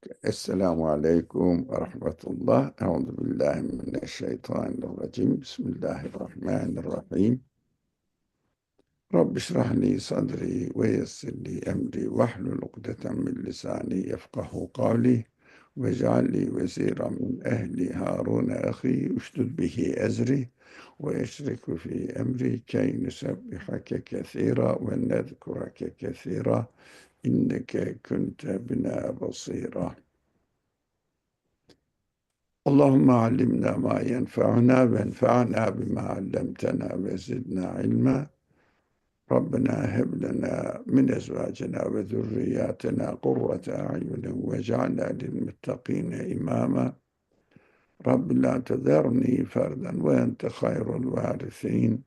السلام عليكم ورحمة الله. أعوذ بالله من الشيطان الرجيم. بسم الله الرحمن الرحيم. رب اشرح لي صدري ويسر لي أمري واحلل عقدة من لساني يفقه قولي واجعل لي وزيرا من أهلي هارون أخي اشدد به أزري ويشرك في أمري كي نسبحك كثيرا ونذكرك كثيرا إنك كنت بنا بصيرا. اللهم علمنا ما ينفعنا وانفعنا بما علمتنا وزدنا علما. ربنا هب لنا من أزواجنا وذرياتنا قرة أعين واجعلنا للمتقين إماما. رب لا تذرني فردا وأنت خير الوارثين.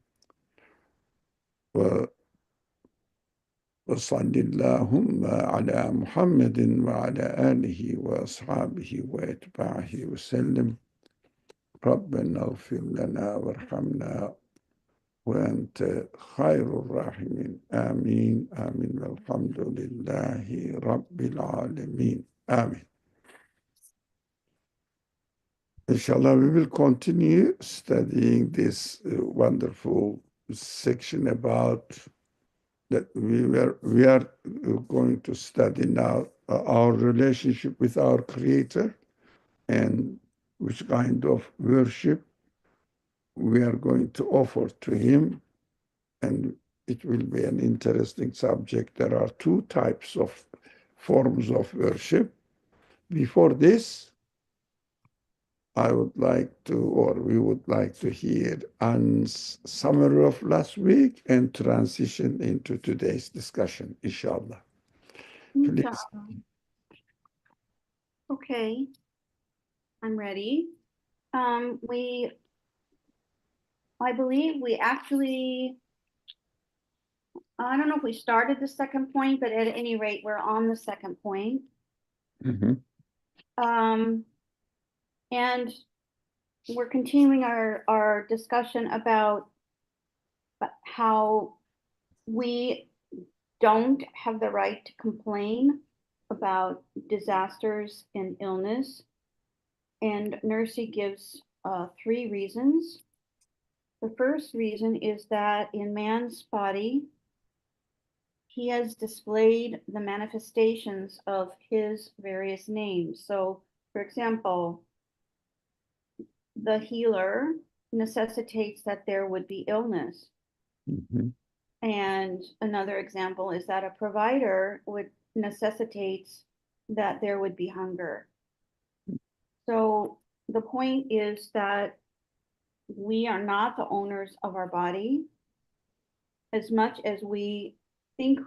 وصل اللهم على محمد وعلى آله وأصحابه وأتباعه وسلم. ربنا اغفر لنا وارحمنا وأنت خير الراحمين. آمين آمين والحمد لله رب العالمين. Amen. Inshallah, we will continue studying this wonderful section about that we are going to study now our relationship with our Creator and which kind of worship we are going to offer to Him, and it will be an interesting subject. There are two types of forms of worship. Before this, I would like to, or we would like to hear a summary of last week and transition into today's discussion, inshallah. Please. Okay, I'm ready. I believe we actually, I don't know if we started the second point, but at any rate, we're on the second point. And we're continuing our discussion about how we don't have the right to complain about disasters and illness. And Nursey gives 3 reasons. The first reason is that in man's body, he has displayed the manifestations of his various names. So, for example, the healer necessitates that there would be illness. And another example is that a provider would necessitates that there would be hunger. So the point is that we are not the owners of our body as much as we think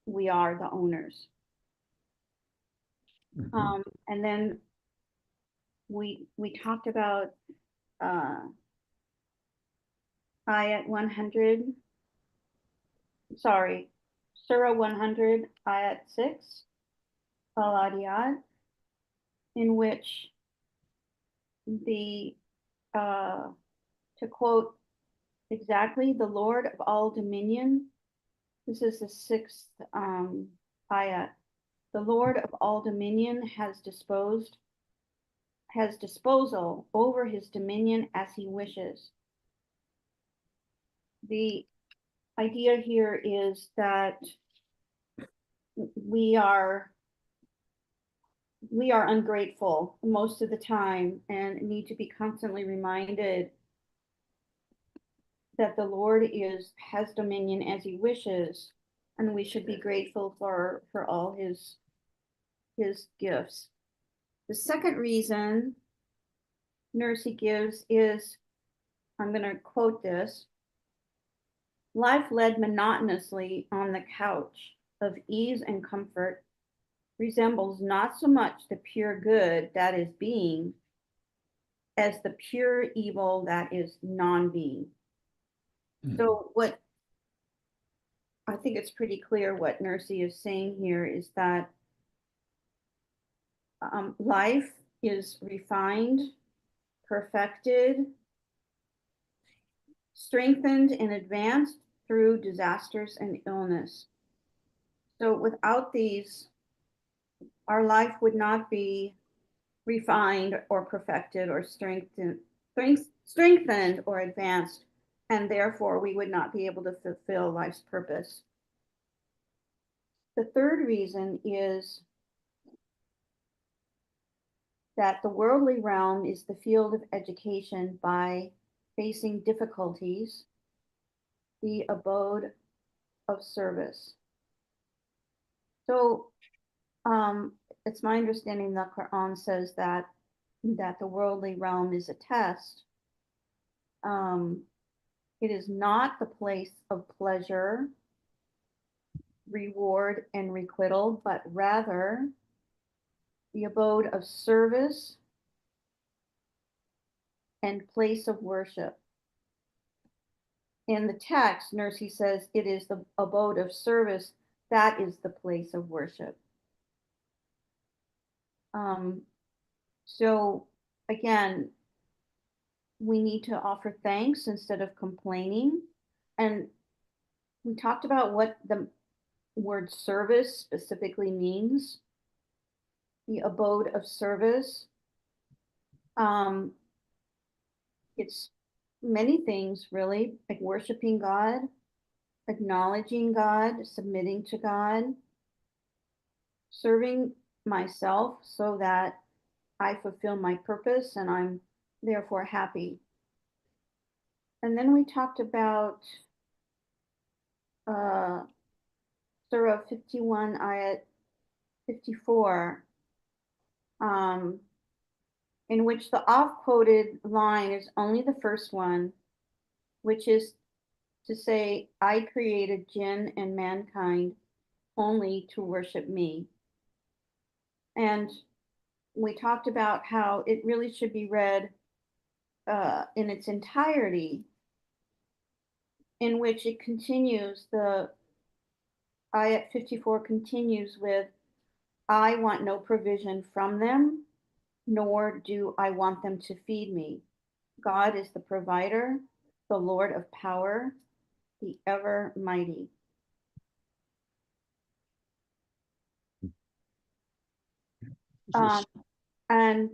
we are the owners. And then we talked about ayat 100, sorry, Surah 100, ayat 6, Al-Adiyat, in which to quote exactly, the Lord of all dominion, this is the 6th ayat. The Lord of all dominion has disposal over his dominion as he wishes. The idea here is that we are ungrateful most of the time and need to be constantly reminded that the Lord has dominion as he wishes, and we should be grateful for all his gifts. The second reason Nursey gives is, I'm going to quote this: life led monotonously on the couch of ease and comfort resembles not so much the pure good that is being as the pure evil that is non-being. So what I think it's pretty clear what Nursey is saying here is that life is refined, perfected, strengthened, and advanced through disasters and illness. So without these our life would not be refined or perfected or strengthened or advanced, and therefore we would not be able to fulfill life's purpose. The third reason is that the worldly realm is the field of education by facing difficulties, the abode of service. So it's my understanding the Quran says that the worldly realm is a test. It is not the place of pleasure, reward, and requital, but rather the abode of service and place of worship. In the text, Nursey says it is the abode of service, that is the place of worship. So again, we need to offer thanks instead of complaining. And we talked about what the word service specifically means, the abode of service. It's many things, really, like worshiping God, acknowledging God, submitting to God, serving myself so that I fulfill my purpose and I'm therefore happy. And then we talked about Surah 51, ayat 54, in which the off-quoted line is only the first one, which is to say, I created jinn and mankind only to worship me. And we talked about how it really should be read in its entirety, in which it continues, the ayat 54 continues with, I want no provision from them, nor do I want them to feed me. God is the provider, the Lord of power, the ever mighty. And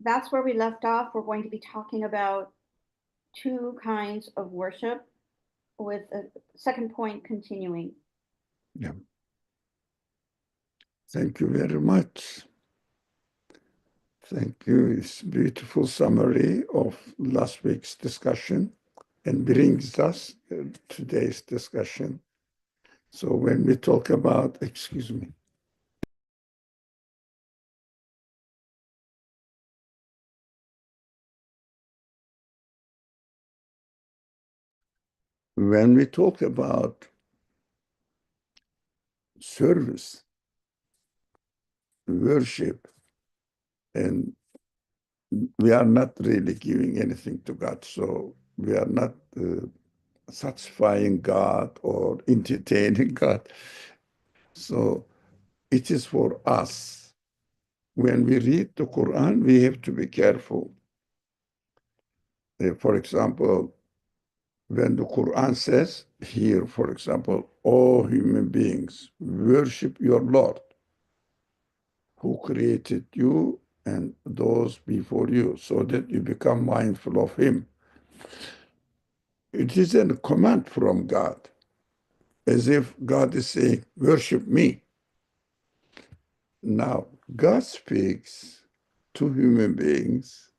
that's where we left off. We're going to be talking about two kinds of worship, with a second point continuing. Yeah. Thank you very much. Thank you. It's a beautiful summary of last week's discussion and brings us today's discussion. So when we talk about, excuse me. When we talk about service, worship, and we are not really giving anything to God. So we are not satisfying God or entertaining God. So it is for us. When we read the Quran, we have to be careful. For example, when the Quran says here, for example, all human beings, worship your Lord who created you and those before you, so that you become mindful of him. It is a command from God, as if God is saying, worship me. Now, God speaks to human beings.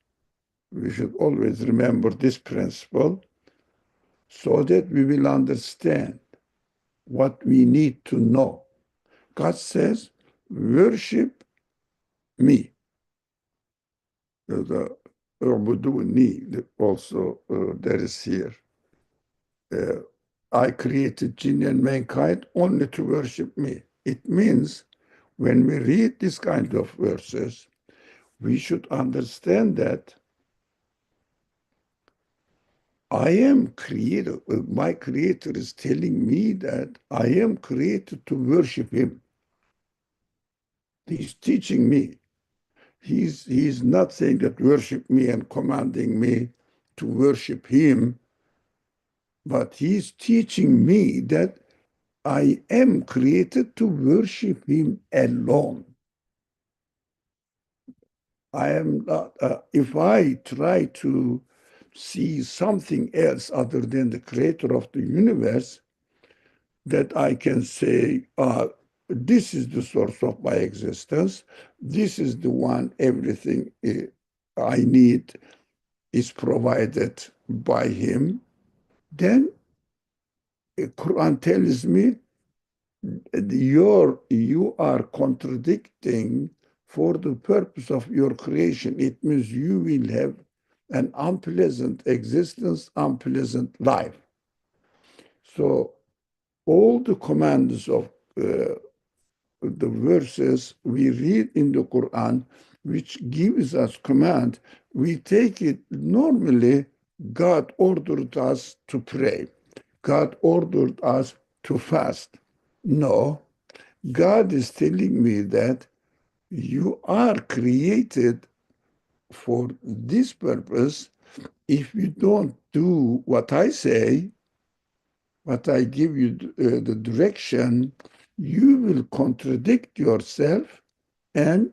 We should always remember this principle so that we will understand what we need to know. God says, worship me. The ubuduni also that is here. I created jinn and mankind only to worship me. It means when we read this kind of verses, we should understand that I am created. My creator is telling me that I am created to worship him. He's teaching me. He's not saying that worship me and commanding me to worship him, but he's teaching me that I am created to worship him alone. I am not, if I try to see something else other than the creator of the universe, that I can say, this is the source of my existence. This is the one everything I need is provided by him. Then Quran tells me you are contradicting for the purpose of your creation. It means you will have an unpleasant existence, unpleasant life. So all the commands of the verses we read in the Quran, which gives us command, we take it normally. God ordered us to pray. God ordered us to fast. No, God is telling me that you are created for this purpose. If you don't do what I say, what I give you the direction, you will contradict yourself and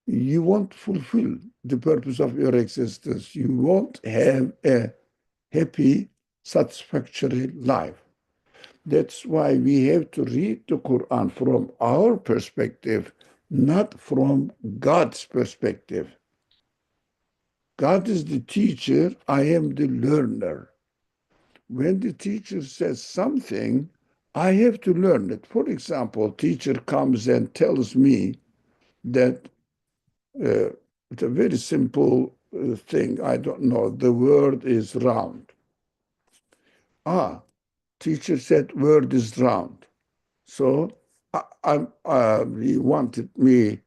you won't fulfill the purpose of your existence. You won't have a happy, satisfactory life. That's why we have to read the Quran from our perspective, not from God's perspective. God is the teacher, I am the learner. When the teacher says something, I have to learn it. For example, teacher comes and tells me that it's a very simple thing. I don't know. The word is round. Teacher said word is round. So he wanted me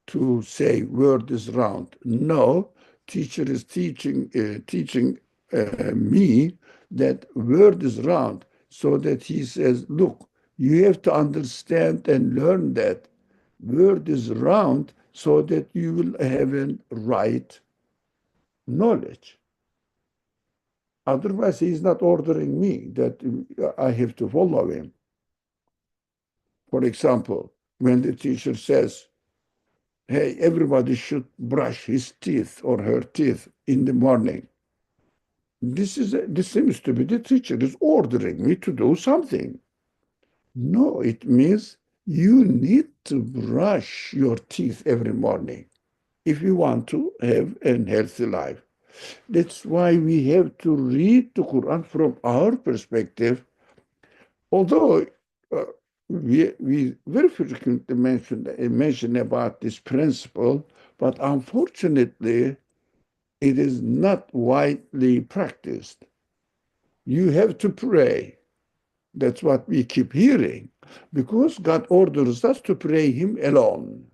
to say word is round. No, teacher is teaching me that word is round, so that he says, look, you have to understand and learn that word is round so that you will have a right knowledge. Otherwise, he is not ordering me that I have to follow him. For example, when the teacher says, hey, everybody should brush his teeth or her teeth in the morning. This seems to be the teacher is ordering me to do something. No, it means you need to brush your teeth every morning if you want to have a healthy life. That's why we have to read the Quran from our perspective, although uh, we very frequently mention about this principle, but unfortunately, it is not widely practiced. You have to pray. That's what we keep hearing, because God orders us to pray Him alone.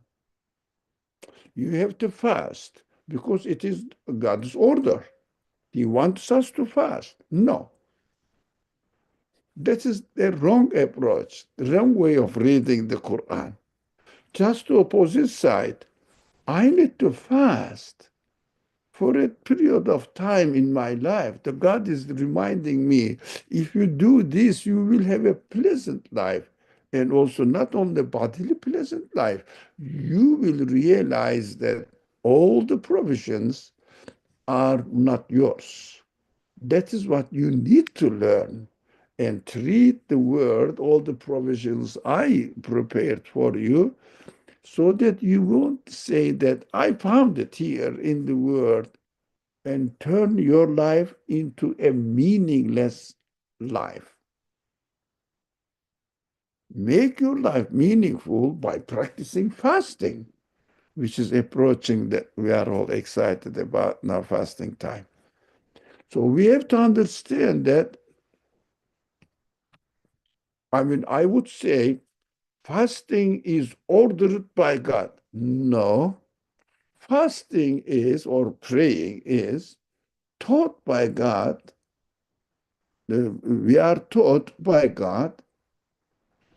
You have to fast, because it is God's order. He wants us to fast. No, that is the wrong approach, the wrong way of reading the Quran. Just to opposite side, I need to fast for a period of time in my life. The God is reminding me, if you do this, you will have a pleasant life. And also not only bodily pleasant life, you will realize that all the provisions are not yours. That is what you need to learn and treat the word, all the provisions I prepared for you, so that you won't say that I found it here in the word and turn your life into a meaningless life. Make your life meaningful by practicing fasting, which is approaching that we are all excited about now, fasting time. So we have to understand that, I would say fasting is ordered by God. No, fasting is, or praying is, taught by God. We are taught by God,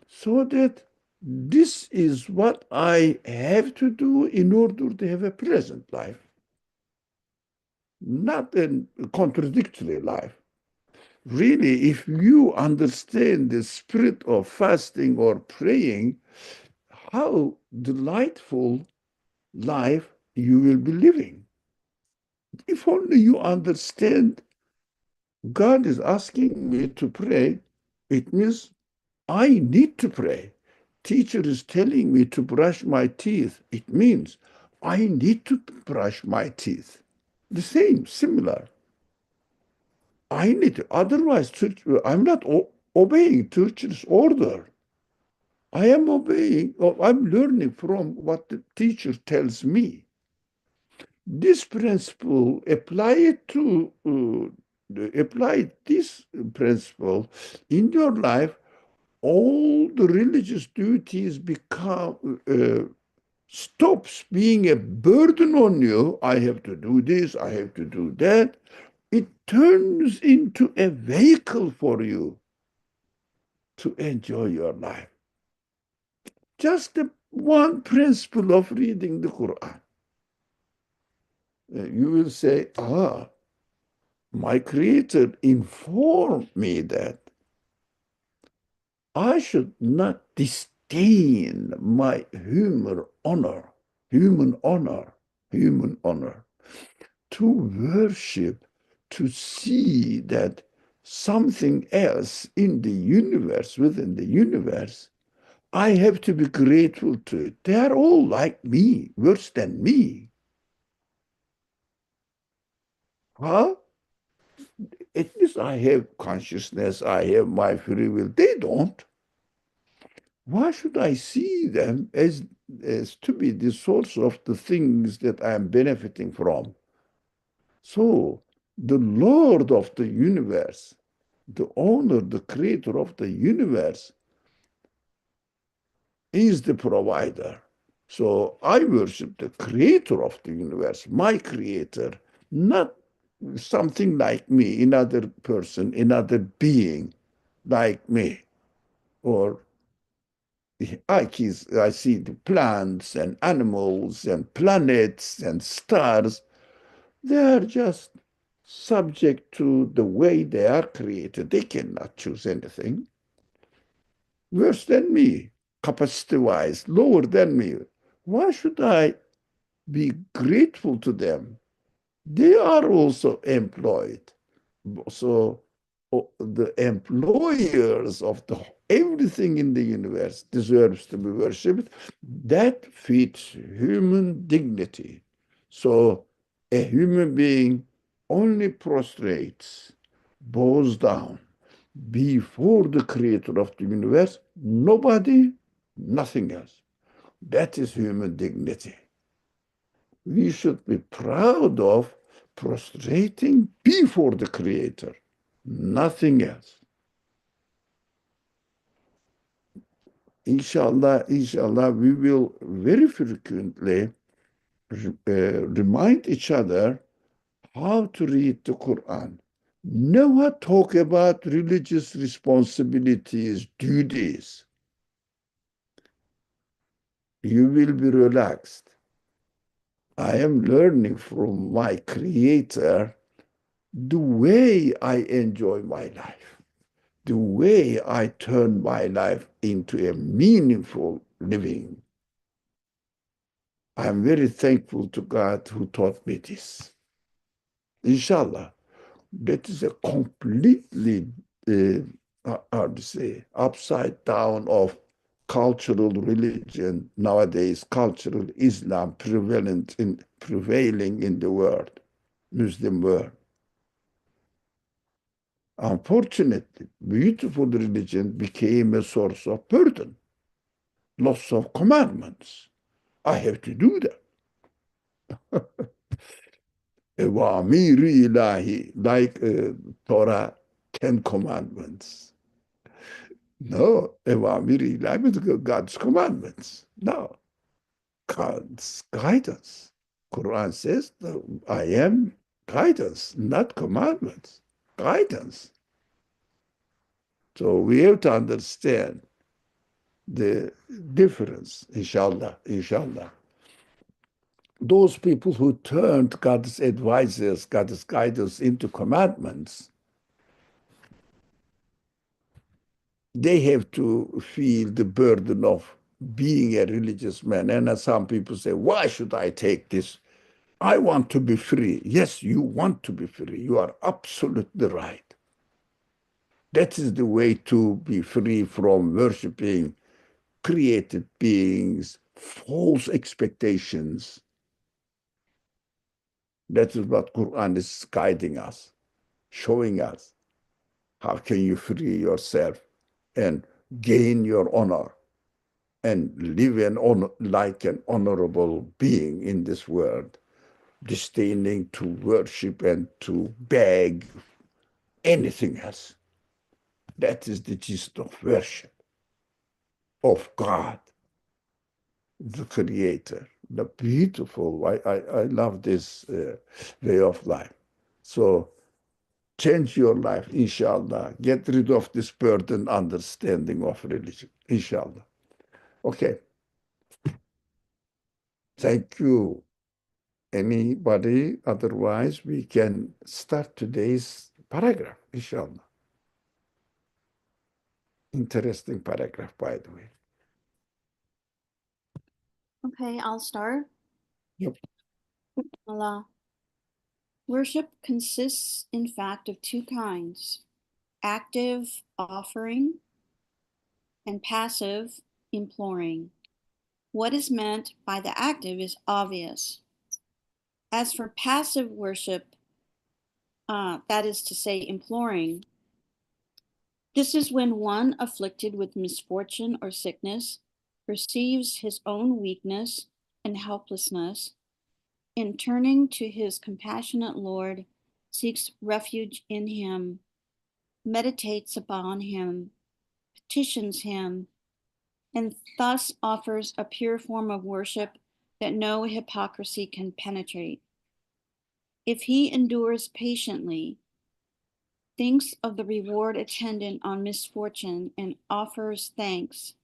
so that this is what I have to do in order to have a pleasant life, not a contradictory life. Really, if you understand the spirit of fasting or praying, how delightful life you will be living. If only you understand God is asking me to pray, it means I need to pray. Teacher is telling me to brush my teeth. It means I need to brush my teeth. The same, similar. I need to. Otherwise, I'm not obeying teacher's order. I am obeying, or I'm learning from what the teacher tells me. This principle, apply this principle in your life, all the religious duties become stops being a burden on you. I have to do this, I have to do that. It turns into a vehicle for you to enjoy your life. Just the one principle of reading the Quran. You will say, my Creator informed me that I should not disdain my human honor, human honor, to worship, to see that something else in the universe, within the universe, I have to be grateful to it. They are all like me, worse than me. Huh? At least I have consciousness, I have my free will. They don't. Why should I see them as to be the source of the things that I am benefiting from? So, the Lord of the universe, the owner, the creator of the universe, is the provider. So, I worship the creator of the universe, my creator, not something like me, another person, another being like me, or I see the plants and animals and planets and stars. They are just subject to the way they are created. They cannot choose anything. Worse than me, capacity-wise, lower than me. Why should I be grateful to them? They are also employed. So the employers of everything in the universe deserves to be worshipped. That fits human dignity. So a human being only prostrates, bows down before the creator of the universe, nobody, nothing else. That is human dignity. We should be proud of prostrating before the Creator, nothing else. Inshallah, we will very frequently remind each other how to read the Quran. Never talk about religious responsibilities, duties. You will be relaxed. I am learning from my Creator the way I enjoy my life, the way I turn my life into a meaningful living. I'm very thankful to God who taught me this. Inshallah, that is a completely, how to say, upside down of cultural religion nowadays, cultural Islam prevailing in the world, Muslim world. Unfortunately, beautiful religion became a source of burden, lots of commandments. I have to do that. Evamiri ilahi, like Torah, 10 commandments. No, evamiri ilahi, God's commandments. No, God's guidance. Quran says, I am guidance, not commandments. Guidance. So we have to understand the difference, inshallah. Those people who turned God's advices, God's guidance into commandments, they have to feel the burden of being a religious man. And as some people say, why should I take this I want to be free. Yes, you want to be free. You are absolutely right. That is the way to be free from worshiping created beings, false expectations. That is what Quran is guiding us, showing us. How can you free yourself and gain your honor and live like an honorable being in this world, disdaining to worship and to beg anything else? That is the gist of worship of God, the Creator. The beautiful, I love this way of life. So change your life, inshallah. Get rid of this burden understanding of religion, inshallah. Okay, thank you. Anybody? Otherwise, we can start today's paragraph, inshallah. Interesting paragraph, by the way. Okay, I'll start. Yep. Allah. Worship consists, in fact, of two kinds: active offering and passive imploring. What is meant by the active is obvious. As for passive worship, that is to say, imploring, this is when one afflicted with misfortune or sickness perceives his own weakness and helplessness. In turning to his compassionate Lord, seeks refuge in him, meditates upon him, petitions him, and thus offers a pure form of worship that no hypocrisy can penetrate. If he endures patiently, thinks of the reward attendant on misfortune, and offers thanks,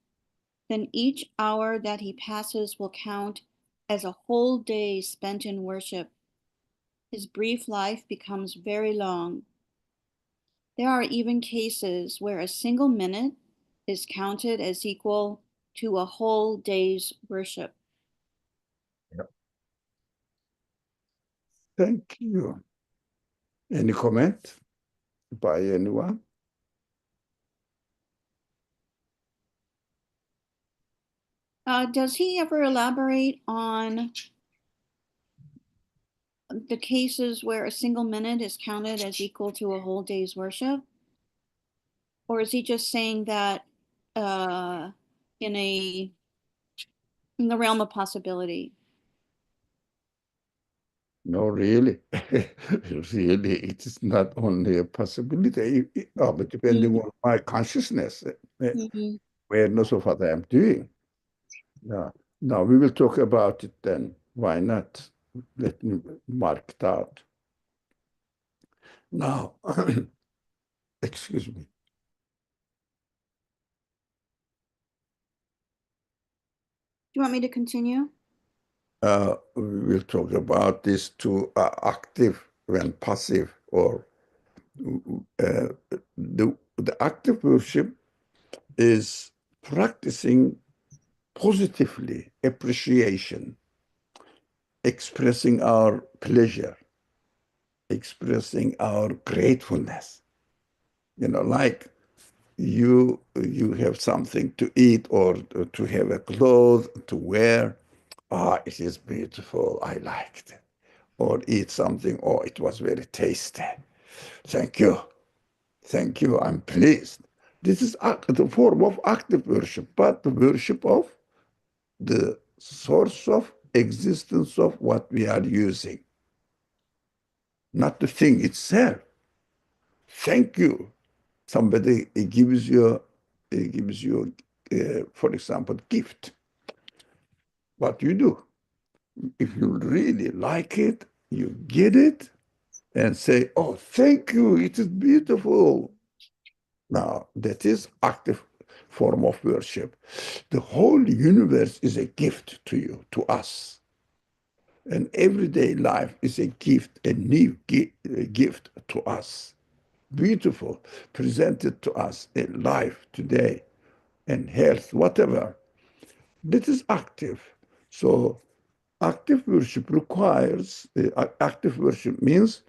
then each hour that he passes will count as a whole day spent in worship. His brief life becomes very long. There are even cases where a single minute is counted as equal to a whole day's worship. Yep. Thank you. Any comment by anyone? Does he ever elaborate on the cases where a single minute is counted as equal to a whole day's worship? Or is he just saying that uh, in a in the realm of possibility? No, really. Really, it is not only a possibility, but depending on my consciousness, Mhm. awareness of what I am doing. Yeah. Now we will talk about it then. Why not? Let me mark it out. Now, excuse me. Do you want me to continue? We will talk about these two active and passive, or the active worship is practicing positively appreciation, expressing our pleasure, expressing our gratefulness. Like you have something to eat or to have a cloth to wear. Ah, it is beautiful. I liked it. Or eat something. Oh, it was very tasty. Thank you. Thank you. I'm pleased. This is the form of active worship, but the worship of the source of existence of what we are using, not the thing itself. Thank you. Somebody gives you, for example, gift. What you do? If you really like it, you get it and say, "Oh, thank you. It is beautiful." Now, that is active form of worship. The whole universe is a gift to you, to us. And everyday life is a gift, a new gift to us. Beautiful, presented to us in life today, and health, whatever. This is active. So Active worship requires, active worship means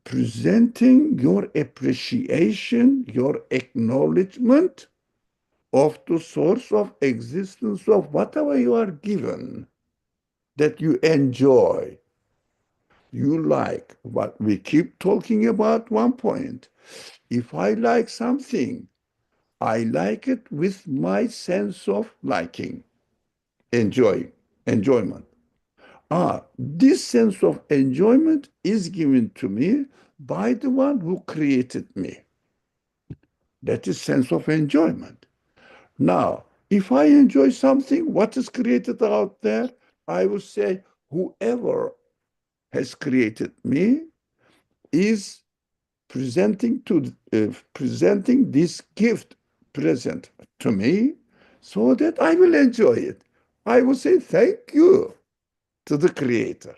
presenting your appreciation, your acknowledgement of the source of existence of whatever you are given that you enjoy, you like. What we keep talking about one point. If I like something, I like it with my sense of liking, enjoying, enjoyment. This sense of enjoyment is given to me by the one who created me. That is sense of enjoyment. Now, if I enjoy something, what is created out there? I will say, whoever has created me is presenting this gift present to me so that I will enjoy it. I will say thank you to the creator.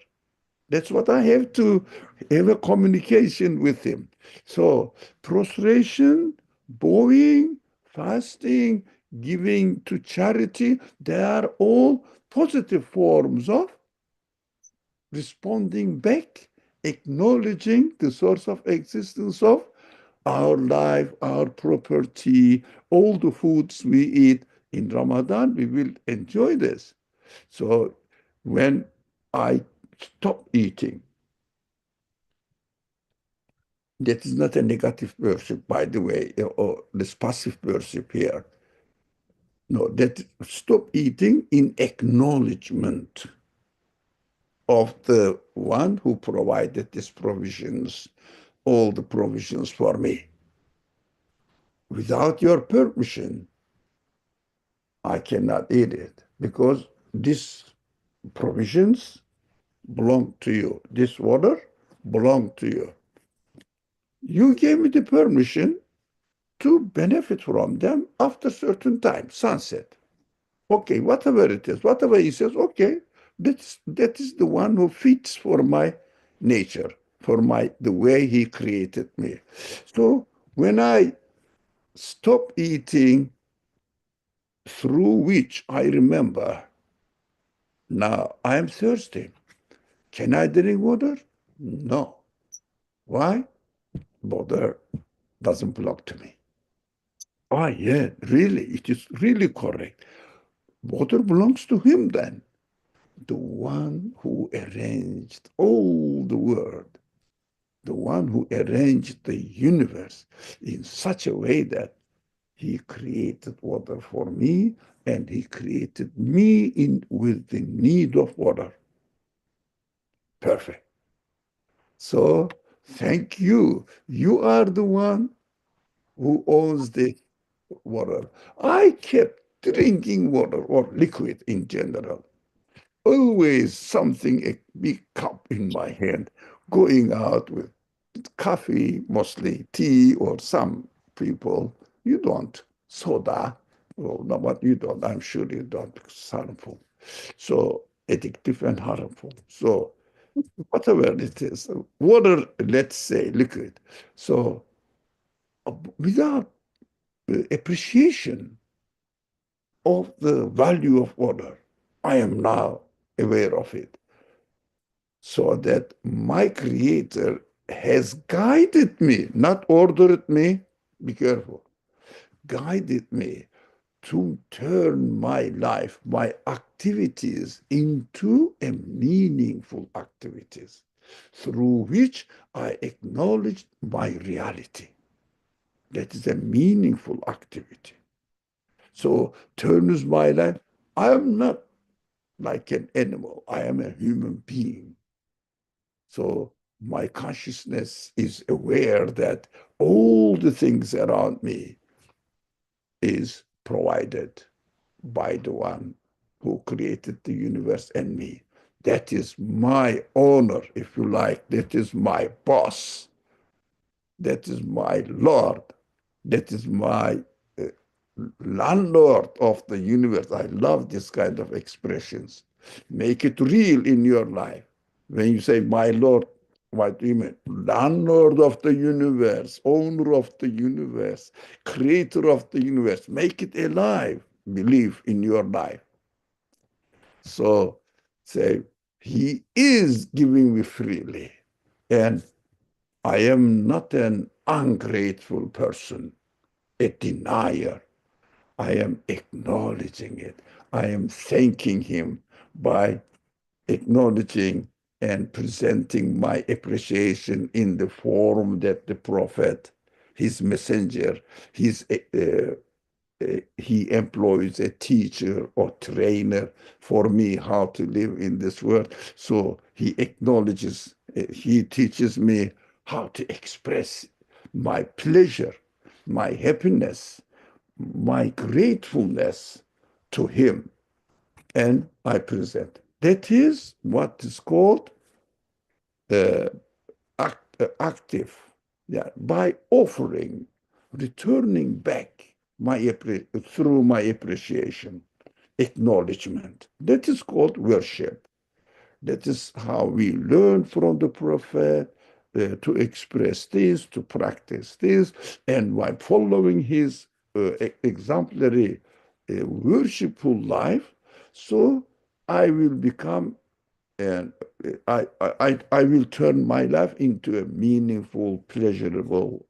That's what I have to have a communication with him. So prostration, bowing, fasting, giving to charity, they are all positive forms of responding back, acknowledging the source of existence of our life, our property, all the foods we eat. In Ramadan, we will enjoy this. So when I stop eating, that is not a negative worship, by the way, or this passive worship here. No, that stop eating in acknowledgement of the one who provided these provisions, all the provisions for me. Without your permission, I cannot eat it because these provisions belong to you. This water belong to you. You gave me the permission to benefit from them after certain time, sunset. Okay, whatever it is, whatever he says, okay, that is the one who fits for my nature, for the way he created me. So when I stop eating, through which I remember, now I am thirsty. Can I drink water? No. Why? Water doesn't belong to me. Ah, yeah, really, it is really correct. Water belongs to him then, the one who arranged all the world, the one who arranged the universe in such a way that he created water for me and he created me with the need of water. Perfect. So thank you. You are the one who owns the water. I kept drinking water or liquid in general. Always something, a big cup in my hand, going out with coffee, mostly tea, or some people, you don't. Soda, well, no, but you don't. I'm sure you don't because it's harmful. So addictive and harmful. So whatever it is, water, let's say liquid. So without appreciation of the value of water, I am now aware of it. So that my creator has guided me, not ordered me, be careful, guided me to turn my life, my activities into a meaningful activities through which I acknowledge my reality. That is a meaningful activity. So turns my life. I am not like an animal. I am a human being. So my consciousness is aware that all the things around me is provided by the one who created the universe and me. That is my owner, if you like. That is my boss. That is my Lord. That is my uh, landlord of the universe. I love this kind of expressions. Make it real in your life. When you say, my Lord, what do you mean? Landlord of the universe, owner of the universe, creator of the universe. Make it alive. Believe in your life. So Say, he is giving me freely. And I am not an ungrateful person, a denier. I am acknowledging it. I am thanking him by acknowledging and presenting my appreciation in the form that the prophet, his messenger, he employs a teacher or trainer for me how to live in this world. So he acknowledges, he teaches me how to express my pleasure, my happiness, my gratefulness to him, and I present. That is what is called uh, active, yeah, by offering, returning back through my appreciation, acknowledgement. That is called worship. That is how we learn from the prophet to express this, to practice this, and by following his exemplary worshipful life, so I will become and I will turn my life into a meaningful, pleasurable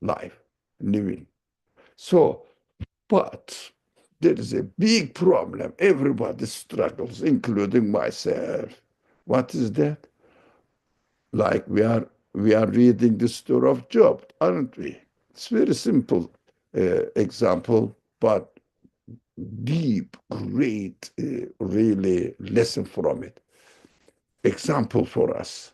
life living. So, but there is a big problem. Everybody struggles, including myself. What is that? Like we are reading the story of Job, aren't we? It's very simple example, but deep, great, really lesson from it. Example for us.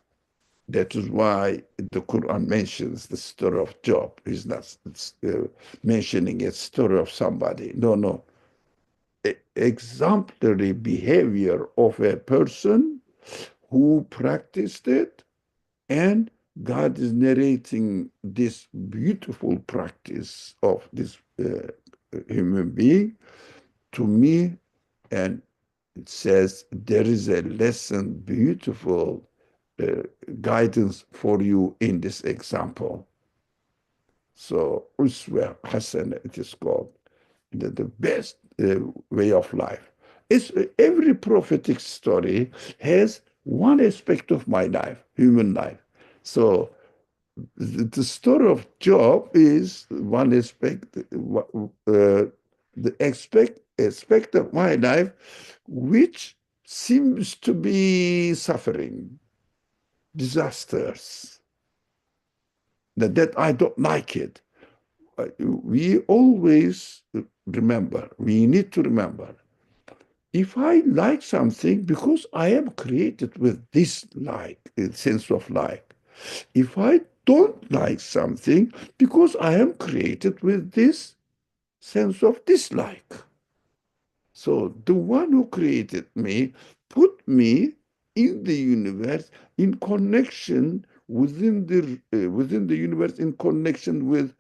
That is why the Quran mentions the story of Job. It's not mentioning a story of somebody. No, no. Exemplary behavior of a person who practiced it, and God is narrating this beautiful practice of this human being to me, and it says there is a lesson, beautiful uh, guidance for you in this example. So Uswa Hassan, it is called the best way of life. Every prophetic story has one aspect of my life, human life. So the story of Job is one aspect, the aspect of my life which seems to be suffering, disasters, that I don't like it. We always remember, we need to remember, if I like something, because I am created with this like, sense of like. If I don't like something, because I am created with this sense of dislike. So the one who created me put me in the universe in connection within the universe, in connection with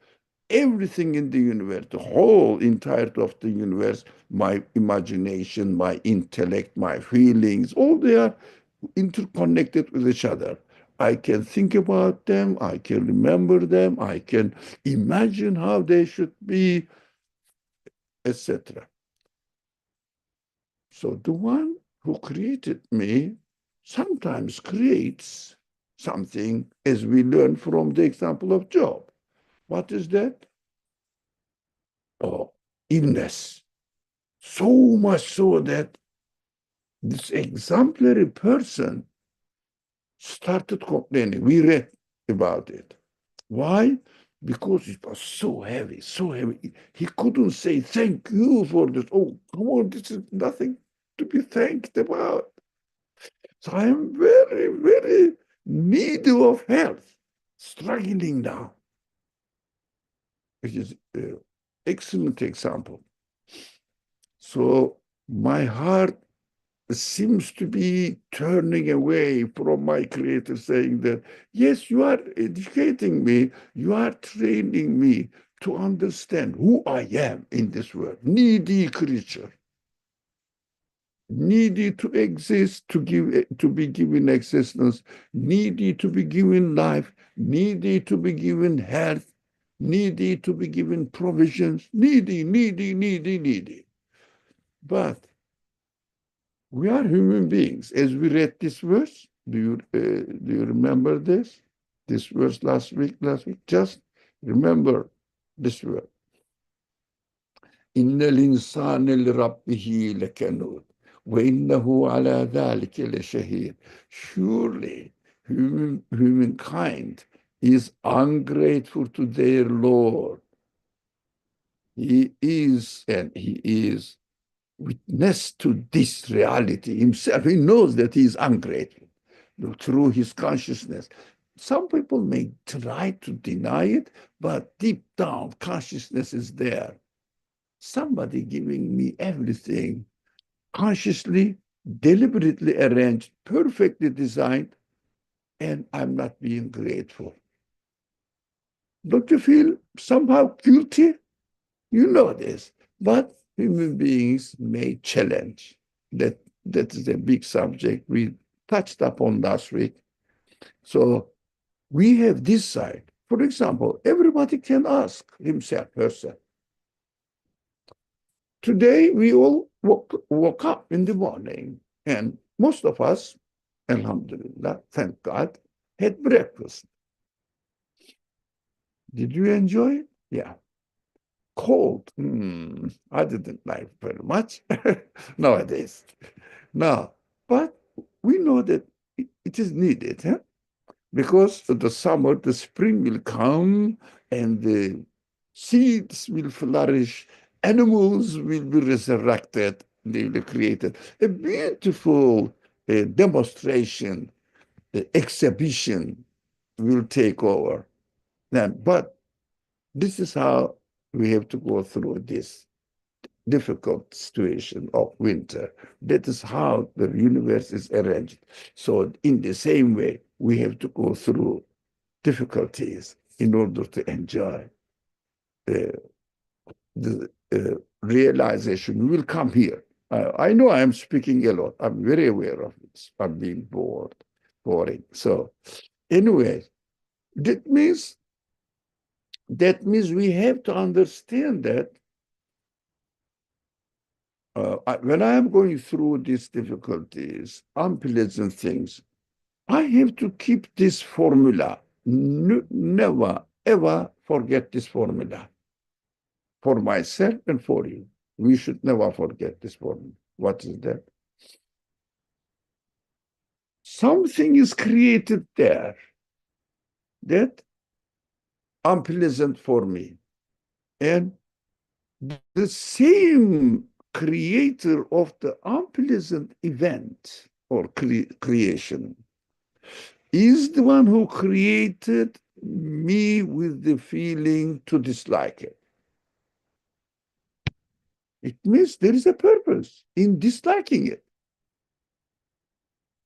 everything in the universe, the whole entirety of the universe, my imagination, my intellect, my feelings, all they are interconnected with each other. I can think about them, I can remember them, I can imagine how they should be, etc. So the one who created me sometimes creates something, as we learn from the example of Job. What is that? Oh, illness. So much so that this exemplary person started complaining. We read about it. Why? Because it was so heavy, so heavy. He couldn't say, thank you for this. Oh, come on, this is nothing to be thanked about. So I am very, very needy of health, struggling now, which is an excellent example. So my heart seems to be turning away from my creator, saying that, yes, you are educating me, you are training me to understand who I am in this world, needy creature, needy to exist, to be given existence, needy to be given life, needy to be given health, needy to be given provisions, needy, needy, needy, needy. But We are human beings. As we read this verse, do you remember this? This verse last week? Just remember this verse. Innel insane li rabbihi lekanud ve innehu ala zalike leshahid. Surely humankind is ungrateful to their Lord. He is, and he is witness to this reality himself. He knows that he is ungrateful through his consciousness. Some people may try to deny it, but deep down, consciousness is there. Somebody giving me everything consciously, deliberately arranged, perfectly designed, and I'm not being grateful. Don't you feel somehow guilty? You know this, but human beings may challenge. That is a big subject we touched upon last week. So we have this side. For example, everybody can ask himself, herself. Today we all woke up in the morning, and most of us, alhamdulillah, thank God, had breakfast. Did you enjoy it? Yeah. Cold. I didn't like very much nowadays. Now, but we know that it is needed, huh? Because the summer, the spring will come and the seeds will flourish, animals will be resurrected, they will be created. A beautiful demonstration, exhibition will take over. Then, but this is how we have to go through this difficult situation of winter. That is how the universe is arranged. So in the same way, we have to go through difficulties in order to enjoy the realization. We will come here. I know I'm speaking a lot. I'm very aware of this. I'm being boring. So anyway, that means we have to understand that when I am going through these difficulties, unpleasant things, I have to keep this formula. Never, ever forget this formula for myself and for you. We should never forget this formula. What is that? Something is created there that unpleasant for me. And the same creator of the unpleasant event or creation is the one who created me with the feeling to dislike it. It means there is a purpose in disliking it.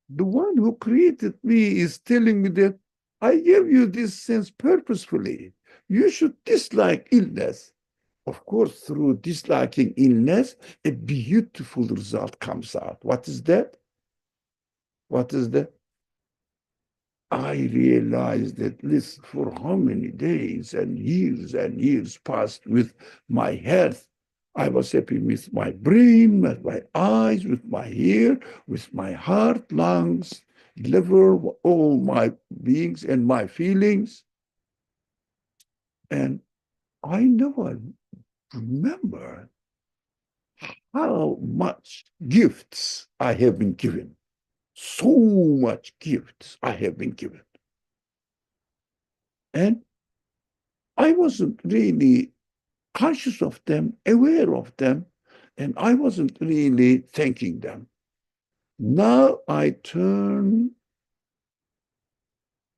The one who created me is telling me that I gave you this sense purposefully. You should dislike illness. Of course, through disliking illness, a beautiful result comes out. What is that? What is that? I realized that this for how many days and years passed with my health. I was happy with my brain, with my eyes, with my hair, with my heart, lungs, liver, all my beings and my feelings. And I never remember how much gifts I have been given. So much gifts I have been given. And I wasn't really conscious of them, aware of them, and I wasn't really thanking them. Now I turn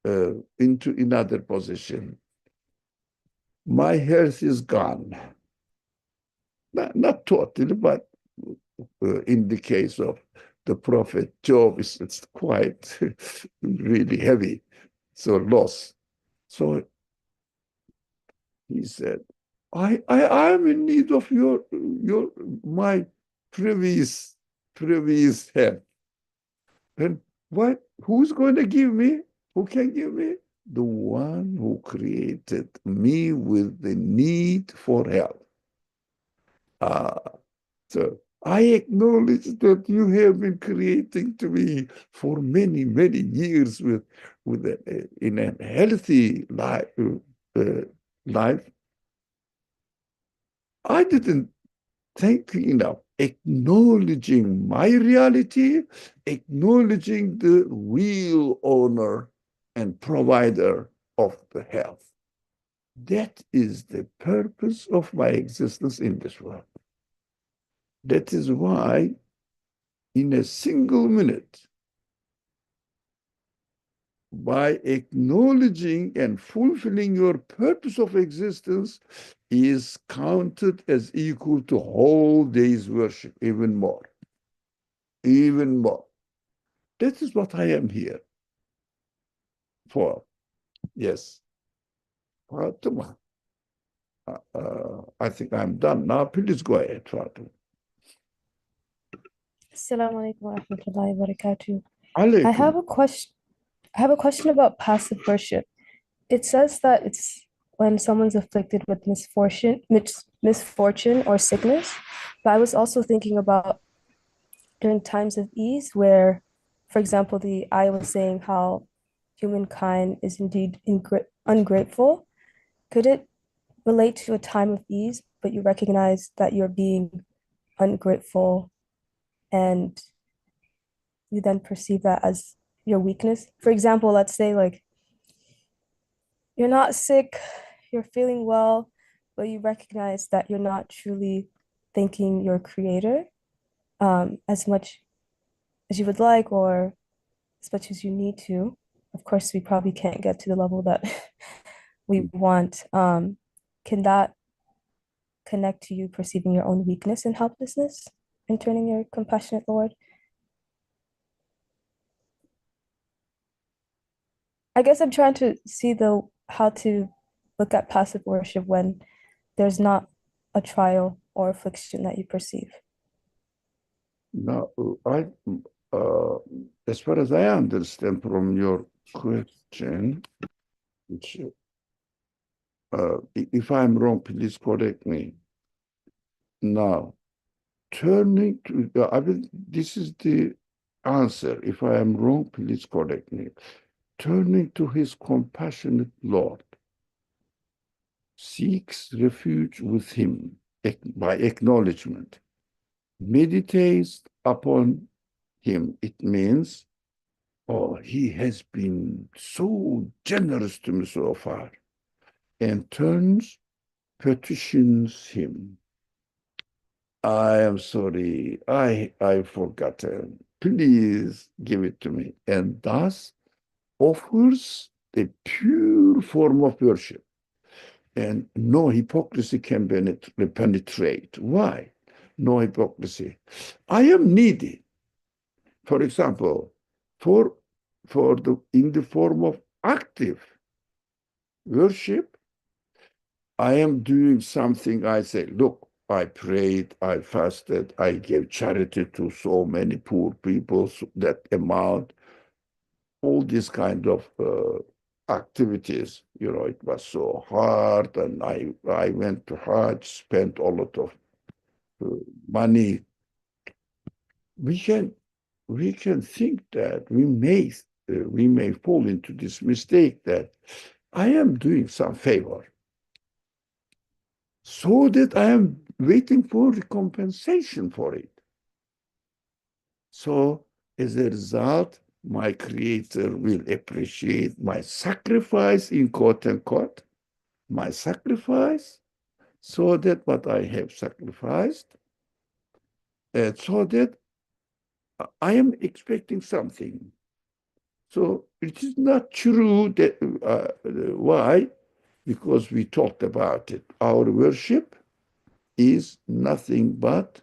into another position. My health is gone. Not totally, but in the case of the prophet Job, it's quite really heavy. So loss. So he said, I am in need of my previous help. And what? Who's going to give me? Who can give me? The one who created me with the need for help. Uh, so I acknowledge that you have been creating to me for many, many years with in a healthy life. I didn't think enough acknowledging my reality, acknowledging the real owner and provider of the health. That is the purpose of my existence in this world. That is why, in a single minute, by acknowledging and fulfilling your purpose of existence, is counted as equal to whole day's worship, even more. Even more. That is what I am here for. Yes. Fatima, I think I'm done now. Please go ahead, Fatima. Assalamu alaikum wa rahmatullahi wa barakatuh. I Alaikum. have a question. I have a question about passive worship. It says that it's when someone's afflicted with misfortune or sickness. But I was also thinking about during times of ease where, for example, the I was saying how humankind is indeed ungrateful. Could it relate to a time of ease, but you recognize that you're being ungrateful and you then perceive that as your weakness? For example, let's say like you're not sick, you're feeling well, but you recognize that you're not truly thanking your creator as much as you would like or as much as you need to. Of course, we probably can't get to the level that we want. Can that connect to you perceiving your own weakness and helplessness and turning your compassionate Lord? I guess I'm trying to see the how to look at passive worship when there's not a trial or affliction that you perceive. Now, uh, as far as I understand from your question, which, if I'm wrong, please correct me. Now, turning to, I will, this is the answer. If I am wrong, please correct me. Turning to his compassionate Lord, seeks refuge with him by acknowledgement, meditates upon him. It means, oh, he has been so generous to me so far, and turns, petitions him. I am sorry, I forgotten. Please give it to me. And thus offers a pure form of worship. And no hypocrisy can penetrate. Why? No hypocrisy. I am needy. For example, for in the form of active worship, I am doing something. I say, look, I prayed, I fasted, I gave charity to so many poor people, so that amount, all these kind of activities. It was so hard, and I went to Hajj, spent a lot of money. We can think that we may fall into this mistake that I am doing some favor, so that I am waiting for compensation for it. So as a result, my creator will appreciate my sacrifice, in quote unquote, my sacrifice, so that what I have sacrificed, so that I am expecting something. So it is not true that, why? Because we talked about it. Our worship is nothing but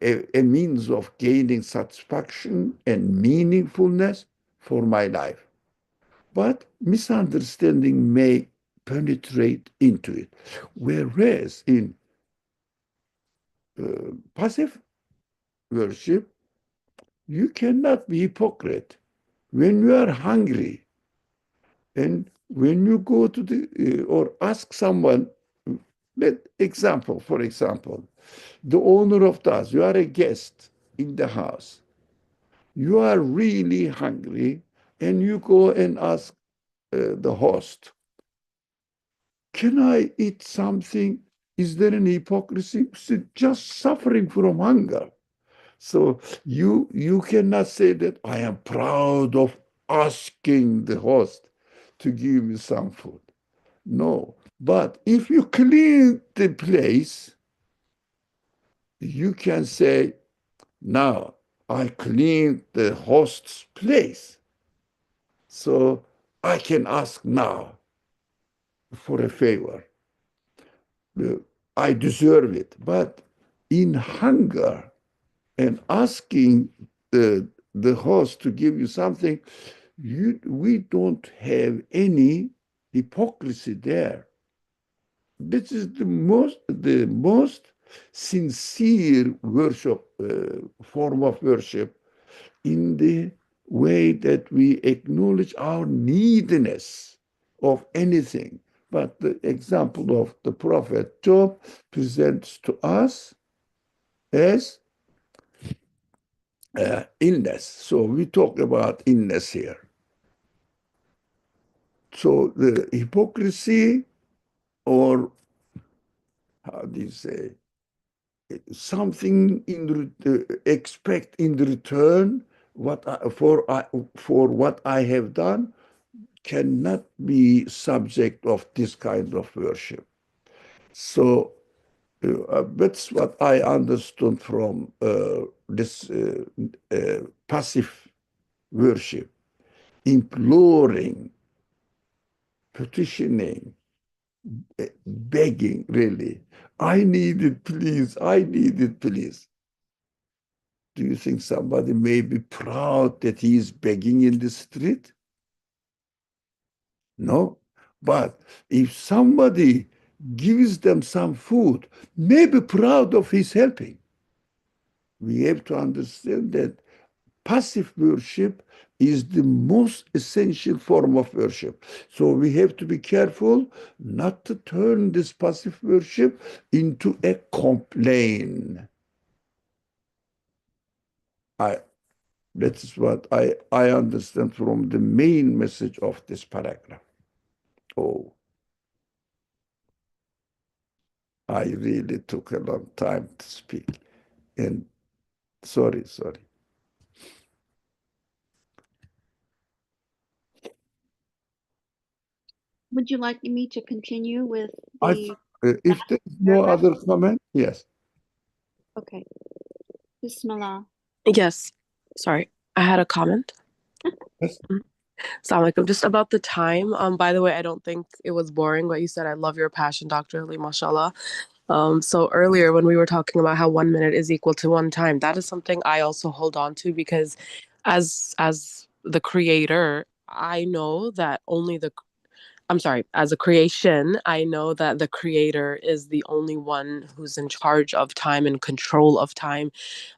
a means of gaining satisfaction and meaningfulness for my life. But misunderstanding may penetrate into it. Whereas in passive worship, you cannot be hypocrite. When you are hungry and when you go to or ask someone For example, the owner of the house, you are a guest in the house. You are really hungry, and you go and ask the host, can I eat something? Is there any hypocrisy? So just suffering from hunger. So you cannot say that I am proud of asking the host to give me some food. No. But if you clean the place, you can say, now I cleaned the host's place. So I can ask now for a favor. I deserve it. But in hunger and asking the host to give you something, we don't have any hypocrisy there. This is the most sincere worship form of worship, in the way that we acknowledge our neediness of anything. But the example of the prophet Job presents to us as illness. So we talk about illness here. So the hypocrisy, or how do you say, something expect in return for what I have done, cannot be subject of this kind of worship. So that's what I understood from this passive worship, imploring, petitioning, begging, really. I need it, please. I need it, please. Do you think somebody may be proud that he is begging in the street? No. But if somebody gives them some food, may be proud of his helping. We have to understand that passive worship is the most essential form of worship. So we have to be careful not to turn this passive worship into a complaint. I, that is what I understand from the main message of this paragraph. Oh, I really took a long time to speak. And sorry. Would you like me to continue with I, the if there's no paragraph? other comment, yes. Okay. Bismillah. Yes. Sorry. I had a comment. Yes. Assalamu alaikum. Just about the time. By the way, I don't think it was boring what you said. I love your passion, Dr. Ali, mashallah. So earlier when we were talking about how 1 minute is equal to one time, that is something I also hold on to, because as the creator, I know that only the I'm sorry, as a creation, I know that the creator is the only one who's in charge of time and control of time.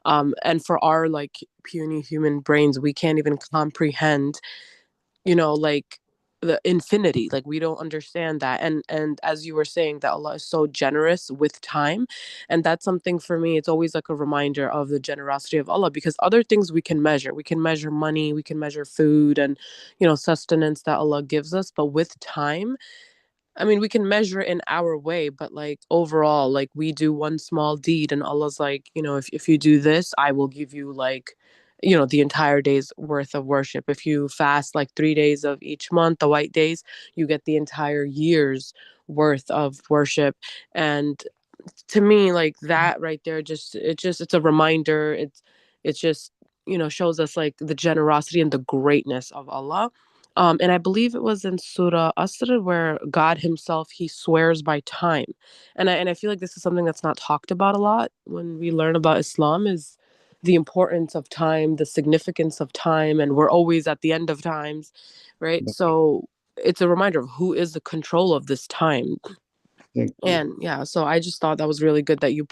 And for our like puny human brains, we can't even comprehend, like the infinity. Like we don't understand that. And as you were saying, that Allah is so generous with time. And that's something for me, it's always like a reminder of the generosity of Allah, because other things we can measure. We can measure money, we can measure food and, sustenance that Allah gives us. But with time, I mean, we can measure it in our way, but like overall, like we do one small deed and Allah's like, if you do this, I will give you like, the entire day's worth of worship. If you fast like 3 days of each month, the white days, you get the entire year's worth of worship. And to me, like that right there, it's a reminder. It's just, shows us like the generosity and the greatness of Allah. And I believe it was in Surah Asr where God himself, he swears by time. And I feel like this is something that's not talked about a lot when we learn about Islam, is the importance of time, the significance of time, and we're always at the end of times, right? So it's a reminder of who is the control of this time. Thank you. And yeah, so I just thought that was really good that you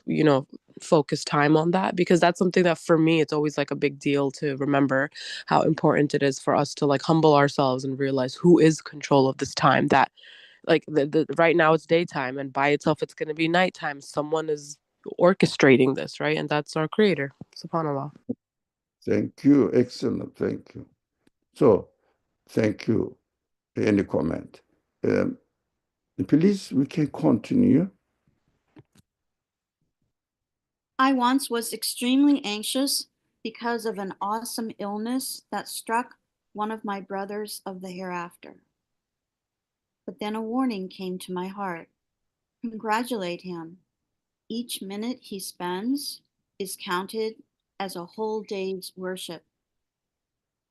focus time on that, because that's something that for me it's always like a big deal to remember how important it is for us to like humble ourselves and realize who is control of this time, that like right now it's daytime, and by itself it's going to be nighttime. Someone is orchestrating this, right? And that's our creator, subhanallah. Thank you. Excellent. Thank you. So, thank you. Any comment? Please, we can continue. I once was extremely anxious because of an awesome illness that struck one of my brothers of the hereafter. But then a warning came to my heart. Congratulate him. Each minute he spends is counted as a whole day's worship.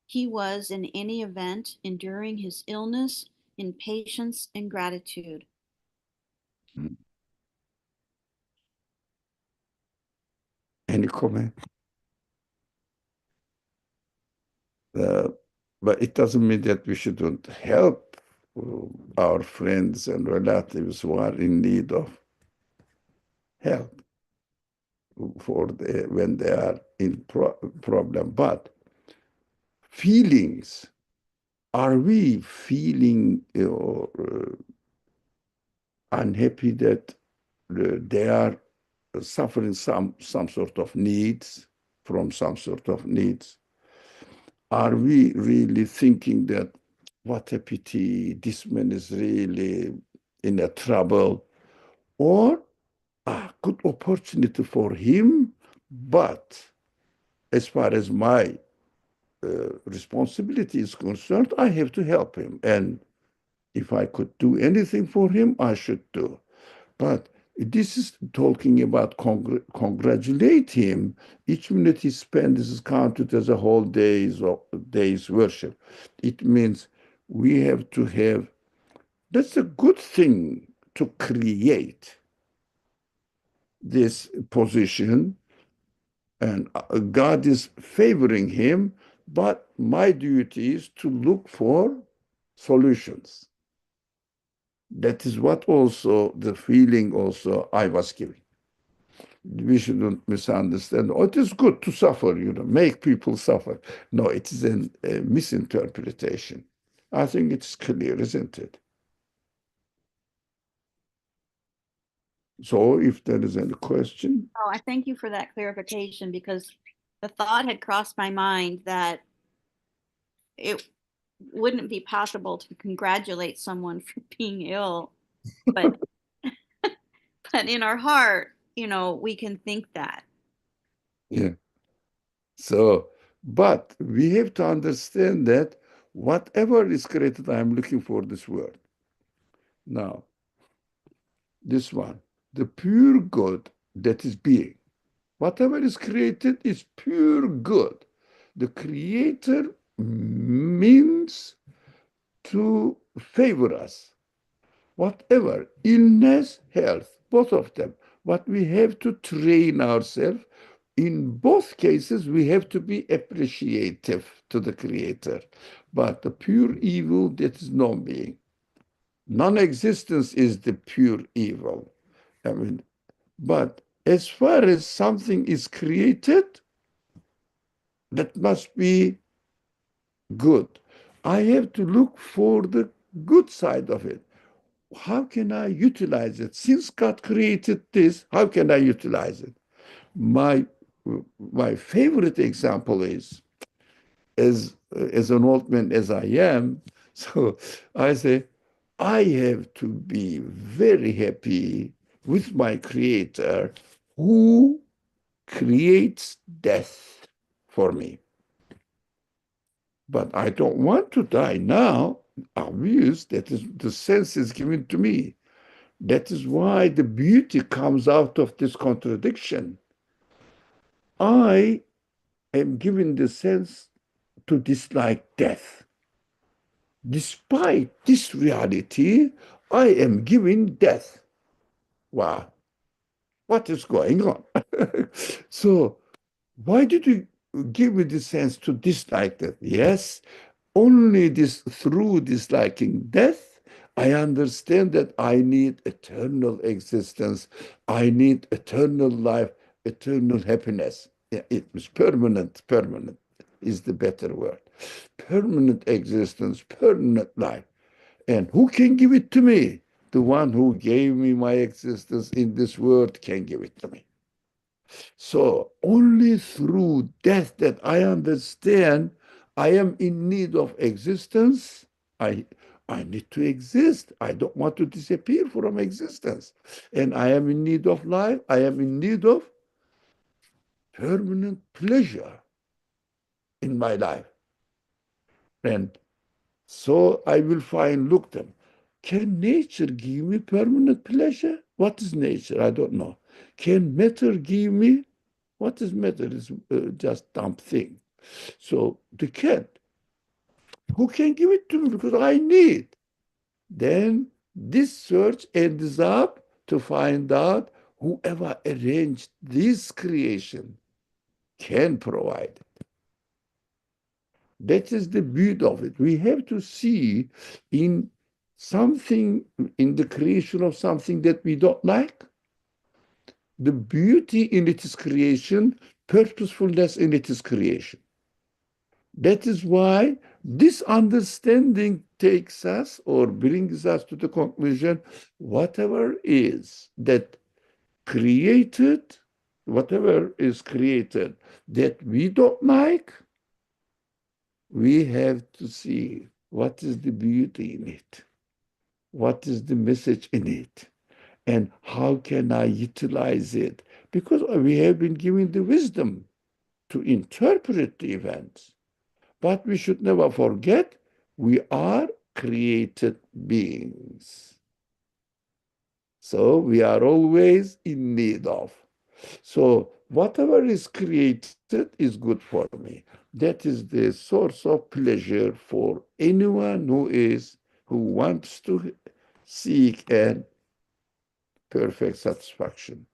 He was, in any event, enduring his illness in patience and gratitude. Any comment? But it doesn't mean that we shouldn't help our friends and relatives who are in need of help when they are in problem. But feelings, are we feeling unhappy that they are suffering some sort of needs, from some sort of needs? Are we really thinking that what a pity, this man is really in a trouble, or a good opportunity for him, but as far as my responsibility is concerned, I have to help him. And if I could do anything for him, I should do. But this is talking about congratulate him. Each minute he spends is counted as a whole day's worship. It means we have to have, that's a good thing to create this position, and God is favoring him, but my duty is to look for solutions. That is what also the feeling also I was giving. We shouldn't misunderstand. Oh, it is good to suffer, make people suffer. No, it is a misinterpretation. I think it's clear, isn't it? So if there is any question. Oh, I thank you for that clarification, because the thought had crossed my mind that it wouldn't be possible to congratulate someone for being ill, but but in our heart, we can think that. Yeah. So, but we have to understand that whatever is created, I am looking for this word. Now, this one, the pure good that is being. Whatever is created is pure good. The creator means to favor us. Whatever, illness, health, both of them. But we have to train ourselves. In both cases, we have to be appreciative to the creator. But the pure evil, that is non-being. Non-existence is the pure evil. I mean, but as far as something is created, that must be good. I have to look for the good side of it. How can I utilize it? Since God created this, how can I utilize it? My favorite example is, as an old man as I am, so I say, I have to be very happy with my creator who creates death for me. But I don't want to die now. Obvious, that is the sense is given to me. That is why the beauty comes out of this contradiction. I am given the sense to dislike death. Despite this reality, I am given death. Wow, what is going on? So, why did you give me the sense to dislike that? Yes, only this through disliking death, I understand that I need eternal existence. I need eternal life, eternal happiness. Yeah, it was permanent. Permanent is the better word. Permanent existence, permanent life. And who can give it to me? the one who gave me my existence in this world can give it to me. So only through death that I understand I am in need of existence. I need to exist. I don't want to disappear from existence. And I am in need of life. I am in need of permanent pleasure in my life. And so I will find, look them. Can nature give me permanent pleasure? What is nature? I don't know. Can matter give me? What is matter? It's just dumb thing. So the cat, who can give it to me because I need? Then this search ends up to find out whoever arranged this creation can provide. That is the beauty of it. We have to see in something, in the creation of something that we don't like, the beauty in its creation, purposefulness in its creation. That is why this understanding takes us or brings us to the conclusion, whatever is that created, whatever is created that we don't like, we have to see what is the beauty in it, what is the message in it, and how can I utilize it? Because we have been given the wisdom to interpret the events. But we should never forget we are created beings. So we are always in need of. So whatever is created is good for me. That is the source of pleasure for anyone who wants to seek a perfect satisfaction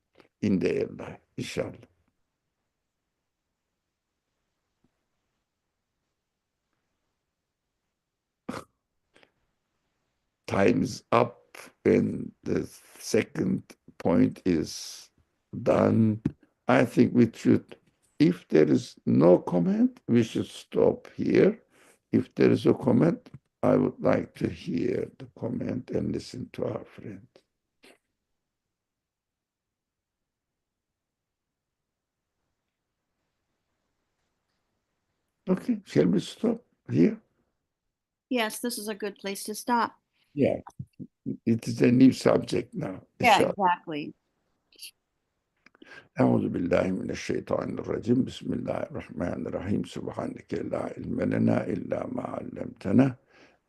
in their life, inshallah. Time is up, and the second point is done. I think we should, if there is no comment, we should stop here. If there is a comment, I would like to hear the comment and listen to our friend. Okay, shall we stop here? Yes, this is a good place to stop. Yeah, it is a new subject now. Yeah, inshallah. exactly. أعوذ بالله من الشيطان الرجيم بسم الله الرحمن الرحيم سبحانك لا علم لنا إلا ما علمتنا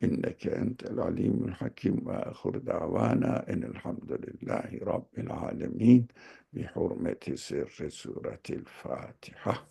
إنك أنت العليم الحكيم وآخر دعوانا إن الحمد لله رب العالمين بحرمة سر سورة الفاتحة.